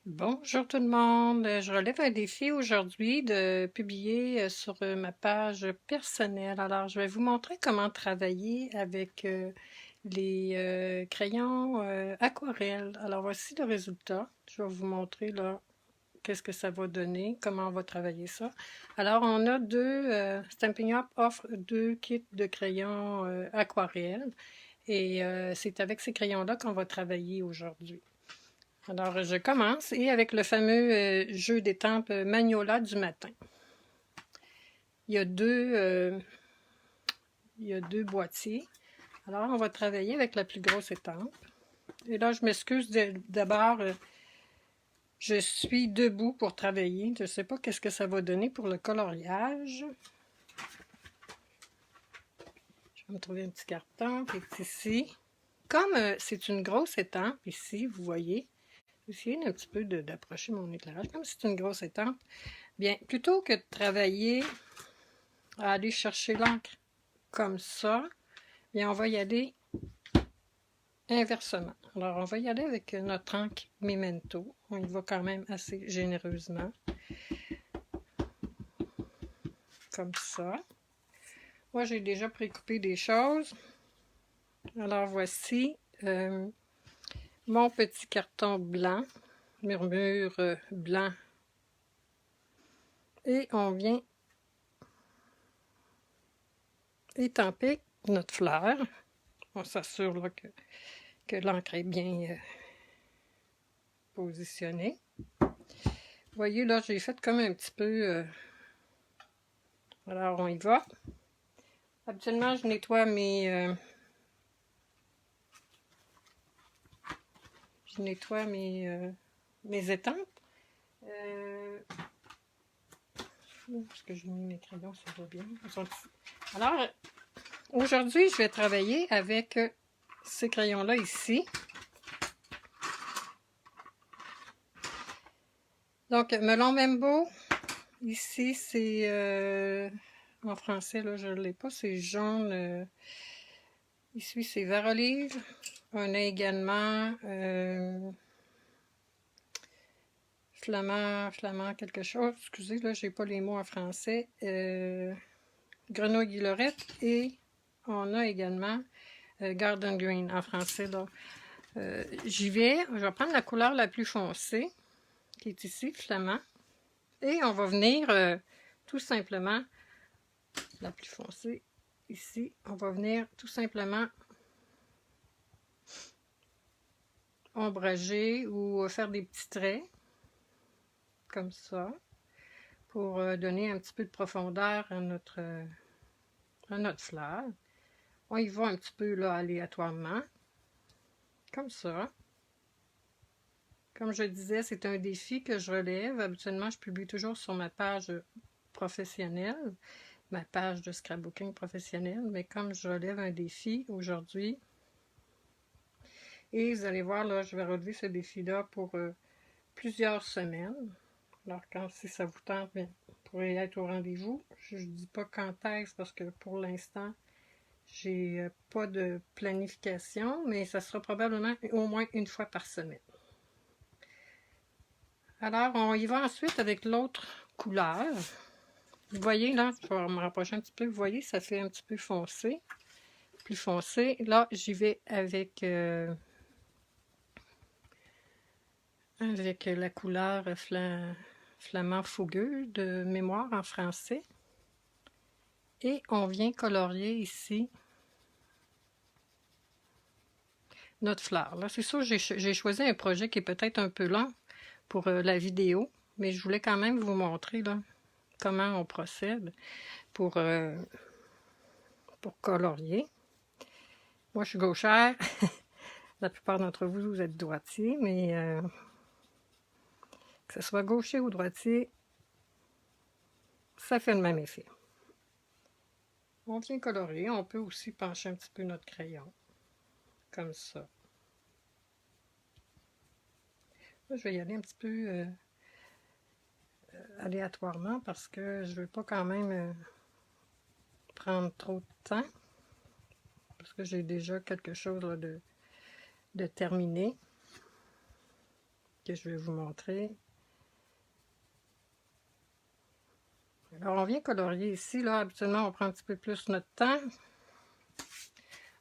Bonjour tout le monde. Je relève un défi aujourd'hui de publier sur ma page personnelle. Alors, je vais vous montrer comment travailler avec les crayons aquarelle. Alors, voici le résultat. Je vais vous montrer là qu'est-ce que ça va donner, comment on va travailler ça. Alors, on a Stampin' Up offre deux kits de crayons aquarelle et c'est avec ces crayons-là qu'on va travailler aujourd'hui. Alors, je commence et avec le fameux jeu d'étampes Magnolia du matin. Il y a deux boîtiers. Alors, on va travailler avec la plus grosse étampe. Et là, je m'excuse d'abord, je suis debout pour travailler. Je ne sais pas qu'est-ce que ça va donner pour le coloriage. Je vais me trouver un petit carton qui est ici. Comme c'est une grosse étampe ici, vous voyez, j'essaie un petit peu d'approcher mon éclairage. Comme c'est une grosse étampe, bien, plutôt que de travailler à aller chercher l'encre comme ça, bien, on va y aller inversement. Alors, on va y aller avec notre encre Memento. On y va quand même assez généreusement. Comme ça. Moi, j'ai déjà précoupé des choses. Alors, voici mon petit carton blanc, murmure blanc. Et on vient étamper notre fleur. On s'assure là, que l'encre est bien positionnée. Vous voyez, là, j'ai fait comme un petit peu... alors, on y va. Habituellement, je nettoie mes étampes. Parce que j'ai mis mes crayons, ça va bien. Alors, aujourd'hui, je vais travailler avec ces crayons-là ici. Donc, Melon Membo, ici, c'est... en français, là, je ne l'ai pas, c'est jaune. Ici, c'est vert olive. On a également flamand quelque chose. Excusez, là, j'ai pas les mots en français. Grenouille guillerette. Et on a également Garden Green en français. Là. Je vais prendre la couleur la plus foncée, qui est ici, flamand. Et on va venir tout simplement, la plus foncée, ici, on va venir tout simplement ombrager ou faire des petits traits, comme ça, pour donner un petit peu de profondeur à notre fleur. On y va un petit peu là aléatoirement, comme ça. Comme je disais, c'est un défi que je relève. Habituellement, je publie toujours sur ma page professionnelle, ma page de scrapbooking professionnel, mais comme je relève un défi aujourd'hui, et vous allez voir, là, je vais relever ce défi-là pour plusieurs semaines. Alors, si ça vous tente, bien, vous pourrez être au rendez-vous. Je ne dis pas quand est-ce, parce que pour l'instant, j'ai pas de planification, mais ça sera probablement au moins une fois par semaine. Alors, on y va ensuite avec l'autre couleur. Vous voyez, là, je vais me rapprocher un petit peu. Vous voyez, ça fait un petit peu foncé. Plus foncé. Là, j'y vais avec la couleur flamand fougueux de mémoire en français. Et on vient colorier ici notre fleur. Là, c'est sûr, j'ai choisi un projet qui est peut-être un peu lent pour la vidéo, mais je voulais quand même vous montrer là, comment on procède pour colorier. Moi, je suis gauchère. La plupart d'entre vous, vous êtes droitier, mais que ce soit gaucher ou droitier, ça fait le même effet. On vient colorier. On peut aussi pencher un petit peu notre crayon, comme ça. Là, je vais y aller un petit peu aléatoirement parce que je ne veux pas quand même prendre trop de temps. Parce que j'ai déjà quelque chose là, de terminé. que je vais vous montrer. Alors, on vient colorier ici. Là, habituellement, on prend un petit peu plus notre temps.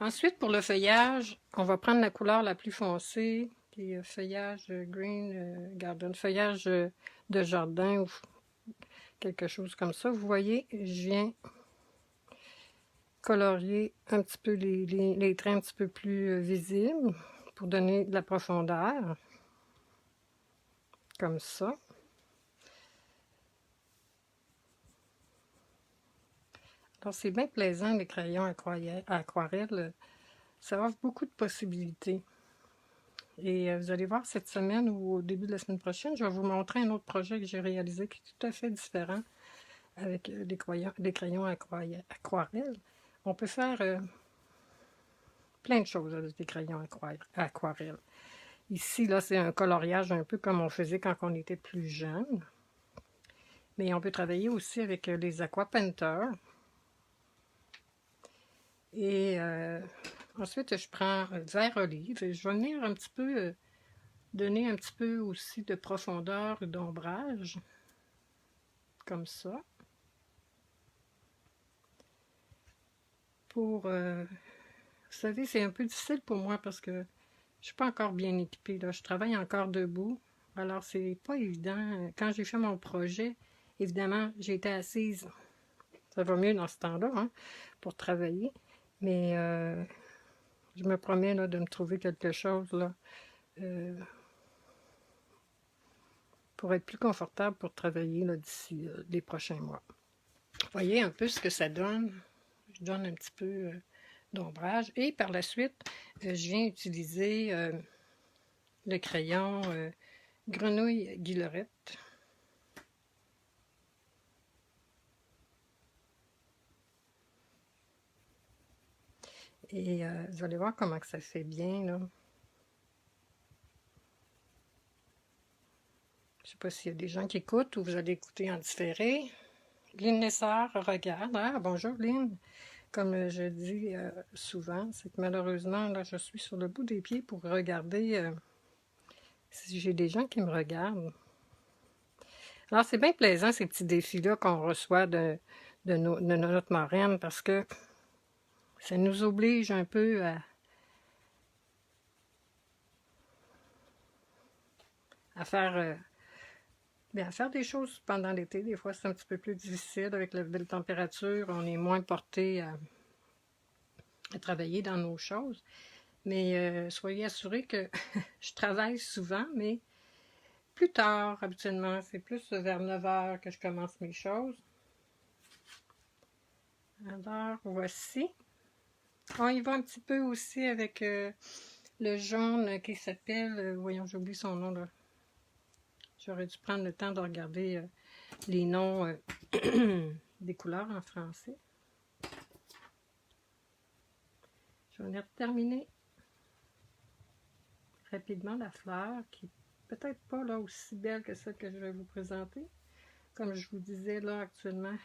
Ensuite, pour le feuillage, on va prendre la couleur la plus foncée, qui est feuillage green garden, feuillage de jardin ou quelque chose comme ça. Vous voyez, je viens colorier un petit peu les traits un petit peu plus visibles pour donner de la profondeur, comme ça. Alors, c'est bien plaisant, les crayons aquarelle. Ça offre beaucoup de possibilités. Et vous allez voir cette semaine ou au début de la semaine prochaine, je vais vous montrer un autre projet que j'ai réalisé qui est tout à fait différent avec des crayons aquarelle. On peut faire plein de choses avec des crayons aquarelle. Ici, là, c'est un coloriage un peu comme on faisait quand on était plus jeune. Mais on peut travailler aussi avec les aquapainters. Et ensuite, je prends vert olive et je vais venir un petit peu donner un petit peu aussi de profondeur et d'ombrage, comme ça. Pour, vous savez, c'est un peu difficile pour moi parce que je suis pas encore bien équipée, là. Je travaille encore debout, alors c'est pas évident. Quand j'ai fait mon projet, évidemment, j'ai été assise. Ça va mieux dans ce temps-là, hein, pour travailler. Mais je me promets là, de me trouver quelque chose là, pour être plus confortable pour travailler d'ici les prochains mois. Vous voyez un peu ce que ça donne. Je donne un petit peu d'ombrage. Et par la suite, je viens utiliser le crayon Grenouille Guillerette. Et vous allez voir comment que ça fait bien, là. Je ne sais pas s'il y a des gens qui écoutent ou vous allez écouter en différé. Lynn Lessard regarde. Ah, bonjour Lynn. Comme je dis souvent, c'est que malheureusement, là, je suis sur le bout des pieds pour regarder si j'ai des gens qui me regardent. Alors, c'est bien plaisant, ces petits défis-là qu'on reçoit de notre marraine, parce que ça nous oblige un peu à faire des choses pendant l'été. Des fois, c'est un petit peu plus difficile avec la belle température. On est moins porté à travailler dans nos choses. Mais soyez assurés que je travaille souvent, mais plus tard, habituellement. C'est plus vers 9 heures que je commence mes choses. Alors, voici. On y va un petit peu aussi avec le jaune qui s'appelle... voyons, j'oublie son nom, là. J'aurais dû prendre le temps de regarder les noms des couleurs en français. Je vais venir terminer rapidement la fleur, qui est peut-être pas là aussi belle que celle que je vais vous présenter. Comme je vous disais là actuellement,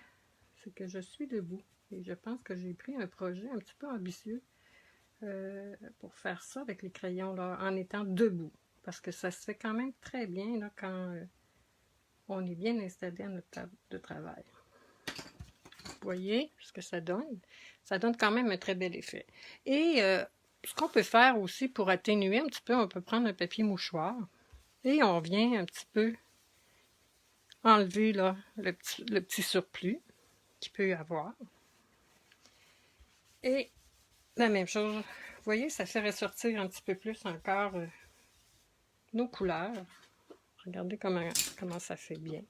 c'est que je suis debout. Et je pense que j'ai pris un projet un petit peu ambitieux pour faire ça avec les crayons là, en étant debout. Parce que ça se fait quand même très bien là, quand on est bien installé à notre table de travail. Vous voyez ce que ça donne? Ça donne quand même un très bel effet. Et ce qu'on peut faire aussi pour atténuer un petit peu, on peut prendre un papier mouchoir et on vient un petit peu enlever là, le petit surplus qu'il peut y avoir. Et la même chose, vous voyez, ça fait ressortir un petit peu plus encore nos couleurs. Regardez comment ça fait bien.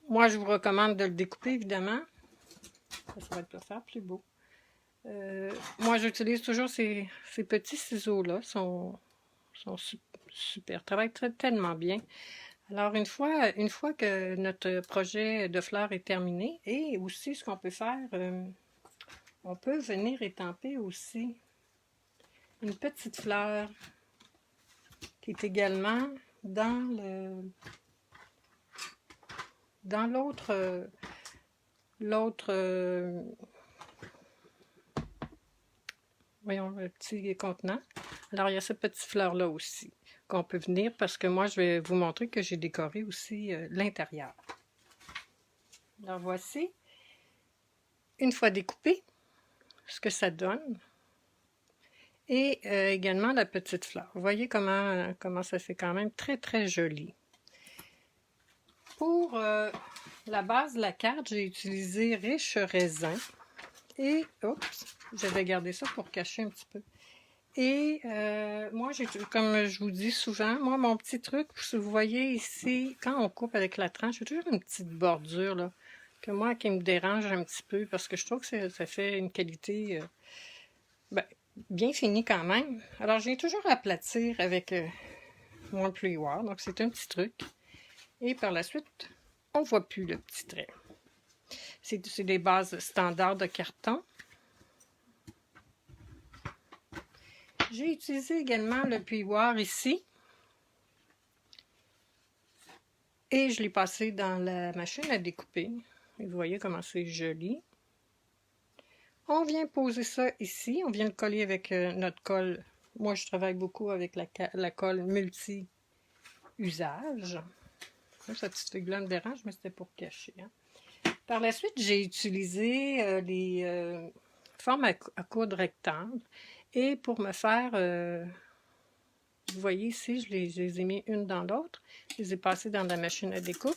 Moi, je vous recommande de le découper, évidemment. Ça va être pour faire plus beau. Moi, j'utilise toujours ces petits ciseaux-là. Sont super. Ils travaillent tellement bien. Alors, une fois que notre projet de fleurs est terminé, et aussi ce qu'on peut faire, on peut venir étamper aussi une petite fleur qui est également dans l'autre voyons, le petit contenant. Alors, il y a cette petite fleur-là aussi. qu'on peut venir parce que moi, je vais vous montrer que j'ai décoré aussi l'intérieur. Alors voici, une fois découpé, ce que ça donne. Et également la petite fleur. Vous voyez comment ça fait quand même très très joli. Pour la base de la carte, j'ai utilisé riche raisin. Et, oups, j'avais gardé ça pour cacher un petit peu. Et moi, comme je vous dis souvent, moi, mon petit truc, vous voyez ici, quand on coupe avec la tranche, j'ai toujours une petite bordure, là, que moi, qui me dérange un petit peu, parce que je trouve que ça fait une qualité bien finie quand même. Alors, j'ai toujours à aplatir avec mon plioir, donc c'est un petit truc. Et par la suite, on ne voit plus le petit trait. C'est des bases standards de carton. J'ai utilisé également le plioir ici. Et je l'ai passé dans la machine à découper. Et vous voyez comment c'est joli. On vient poser ça ici. On vient le coller avec notre colle. Moi, je travaille beaucoup avec la colle multi-usage. Cette petite figure-là me dérange, mais c'était pour cacher. Hein. Par la suite, j'ai utilisé les formes à coudre rectangle. Et pour me faire, vous voyez ici, je les ai mis une dans l'autre. Je les ai passées dans la machine à découpe.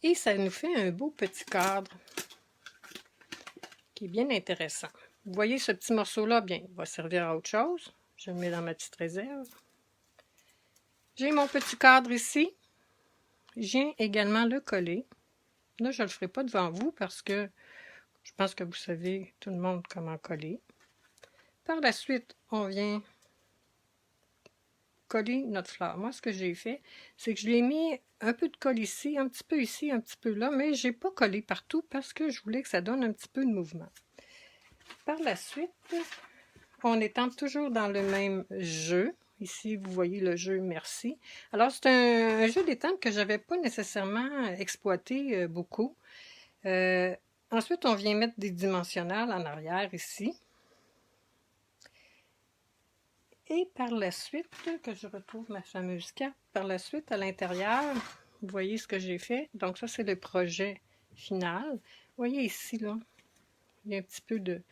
Et ça nous fait un beau petit cadre qui est bien intéressant. Vous voyez ce petit morceau-là, bien, il va servir à autre chose. Je le mets dans ma petite réserve. J'ai mon petit cadre ici. Je viens également le coller. Là, je ne le ferai pas devant vous parce que je pense que vous savez tout le monde comment coller. Par la suite, on vient coller notre fleur. Moi, ce que j'ai fait, c'est que je l'ai mis un peu de colle ici, un petit peu là, mais je n'ai pas collé partout parce que je voulais que ça donne un petit peu de mouvement. Par la suite, on étant toujours dans le même jeu. Ici, vous voyez le jeu Merci. Alors, c'est un jeu d'étampes que je n'avais pas nécessairement exploité beaucoup. Ensuite, on vient mettre des dimensionnels en arrière ici. Et par la suite, que je retrouve ma fameuse carte, par la suite, à l'intérieur, vous voyez ce que j'ai fait. Donc ça, c'est le projet final. Vous voyez ici, là, il y a un petit peu de...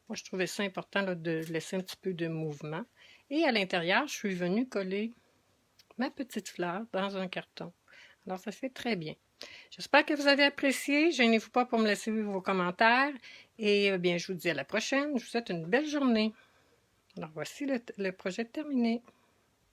Moi, je trouvais ça important là, de laisser un petit peu de mouvement. Et à l'intérieur, je suis venue coller ma petite fleur dans un carton. Alors, ça fait très bien. J'espère que vous avez apprécié. Gênez-vous pas pour me laisser vos commentaires. Et bien, je vous dis à la prochaine. Je vous souhaite une belle journée. Alors, voici le projet terminé.